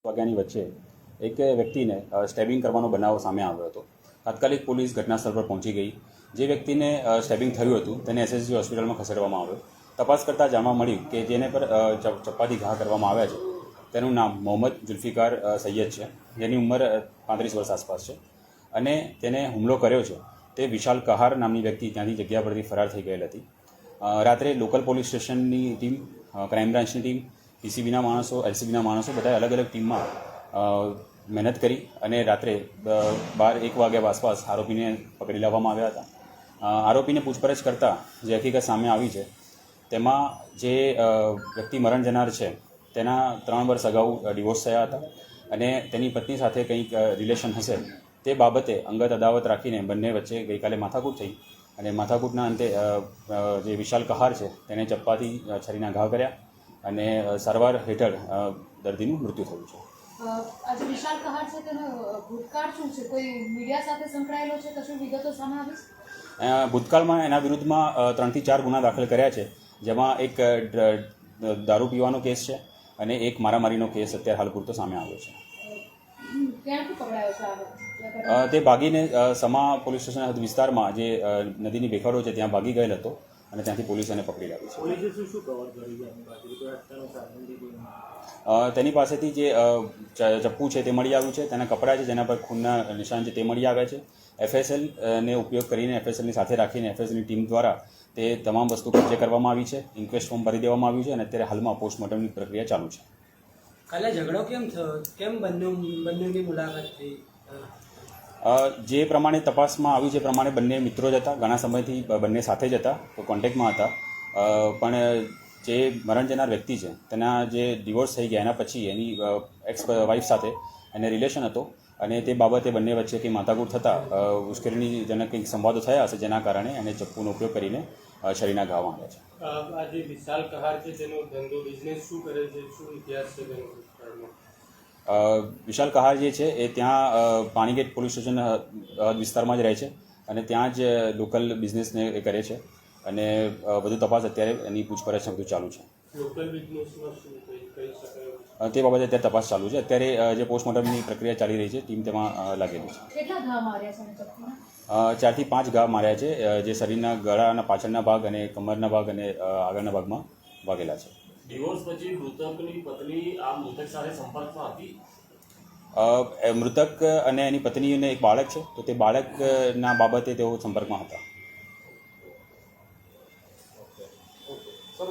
વાગ્યાની વચ્ચે એક વ્યક્તિને સ્ટેબિંગ કરવાનો બનાવ સામે આવ્યો હતો. તાત્કાલિક પોલીસ ઘટનાસ્થળ પર પહોંચી ગઈ. જે વ્યક્તિને સ્ટેબિંગ થયું હતું તેને એસએસજી હોસ્પિટલમાં ખસેડવામાં આવ્યો. તપાસ કરતાં જાણવા મળ્યું કે જેને પર ચપ્પાથી ઘા કરવામાં આવ્યા છે તેનું નામ મોહમ્મદ જુલ્ફિકાર સૈયદ છે, જેની ઉંમર 35 વર્ષ આસપાસ છે અને તેને હુમલો કર્યો છે તે વિશાલ કહાર નામની વ્યક્તિ ત્યાંથી જગ્યા પરથી ફરાર થઈ ગયેલ હતી. રાત્રે લોકલ પોલીસ સ્ટેશનની ટીમ, ક્રાઇમ બ્રાન્ચની ટીમ, પીસીબીના માણસો, એલસીબીના માણસો બધા અલગ અલગ ટીમમાં મહેનત કરી અને રાત્રે 12-1 વાગ્યા આસપાસ આરોપીને પકડી લાવવામાં આવ્યા હતા. આરોપીને પૂછપરછ કરતાં જે હકીકત સામે આવી છે તેમાં જે વ્યક્તિ મરણ જનાર છે તેના 3 વર્ષ અગાઉ ડિવોર્સ થયા હતા અને તેની પત્ની સાથે કંઈક રિલેશન હશે તે બાબતે અંગત અદાવત રાખીને બંને વચ્ચે ગઈકાલે માથાકૂટ થઈ અને માથાકૂટના અંતે જે વિશાલ કહાર છે તેને ચપ્પાથી છરીના ઘા કર્યા અને સારવાર હેઠળ દર્દીનું મૃત્યુ થયું છે. આજે વિશાલ કહાર છે તેનો ભૂતકાળ શું છે? કોઈ મીડિયા સાથે સંકળાયેલો છે? કશું વિગતો સામે આવી? ભૂતકાળમાં એના વિરુદ્ધમાં 3 થી 4 ગુના દાખલ કર્યા છે, જેમાં એક દારૂ પીવાનો કેસ છે અને એક મારામારીનો કેસ અત્યારે હાલ પૂરતો સામે આવ્યો છે. ક્યાંથી પકડાયો છે? તે ભાગીને સમા પોલીસ સ્ટેશન હદ વિસ્તારમાં જે નદીની બેખડો છે ત્યાં ભાગી ગયેલ હતો અને ત્યાંથી પોલીસ એને પકડી લાવી છે. તેની પાસેથી જે ચપ્પુ છે તે મળી આવ્યું છે, તેના કપડાં છે જેના પર ખૂનના નિશાન છે તે મળી આવ્યા છે. એફએસએલને ઉપયોગ કરીને, એફએસએલની સાથે રાખીને એફએસએલની ટીમ દ્વારા તે તમામ વસ્તુ કબજે કરવામાં આવી છે. ઇન્ક્વેસ્ટ ફોર્મ ભરી દેવામાં આવ્યું છે અને અત્યારે હાલમાં પોસ્ટમોર્ટમની પ્રક્રિયા ચાલુ છે. કાલે ઝઘડો કેમ થયો? કેમ બંનેની મુલાકાત થઈ? જે પ્રમાણે તપાસમાં આવ્યું છે પ્રમાણે બંને મિત્રો જ હતા, ઘણા સમયથી બંને સાથે જ હતા, તો કોન્ટેક્ટમાં હતા. પણ જે મરણ જનાર વ્યક્તિ છે તેના જે ડિવોર્સ થઈ ગયા એના પછી એની એક્સ વાઇફ સાથે એને રિલેશન હતો અને તે બાબતે બંને વચ્ચે કંઈ માથાકૂટ થતાં મુશ્કેલીજનક કંઈક સંવાદો થયા હશે, જેના કારણે એને ચપ્પુનો ઉપયોગ કરીને શરીરના ઘા વાગ્યા છે. આજે વિશાલ કહાર છે તેનો ધંધો બિઝનેસ શું કરે છે, શું ઇતિહાસ છે તેનો? વિશાલ કહાર જે છે એ ત્યાં પાણીગેટ પોલીસ સ્ટેશન વિસ્તારમાં જ રહે છે અને ત્યાં જ લોકલ બિઝનેસને એ કરે છે અને વધુ તપાસ અત્યારે એની પૂછપરછ બધું ચાલુ છે. લોકલ બિઝનેસમાં શું કહી શકાય? તે બાબતે અત્યારે તપાસ ચાલુ છે. અત્યારે જે પોસ્ટમોર્ટમની પ્રક્રિયા ચાલી રહી છે, ટીમ તેમાં લાગેલી છે. કેટલા ઘા માર્યા છે ચપ્પુના? 4 થી 5 ઘા માર્યા છે, જે શરીરના ગળાના પાછળના ભાગ અને કમરના ભાગ અને આગળના ભાગમાં વાગેલા છે. ડિવોર્સ પછી મૃતકની પત્ની આ મૃતક સાથે સંપર્કમાં હતી? મૃતક અને એની પત્નીને એક બાળક છે, તો તે બાળકના બાબતે તેઓ સંપર્કમાં હતા. સર,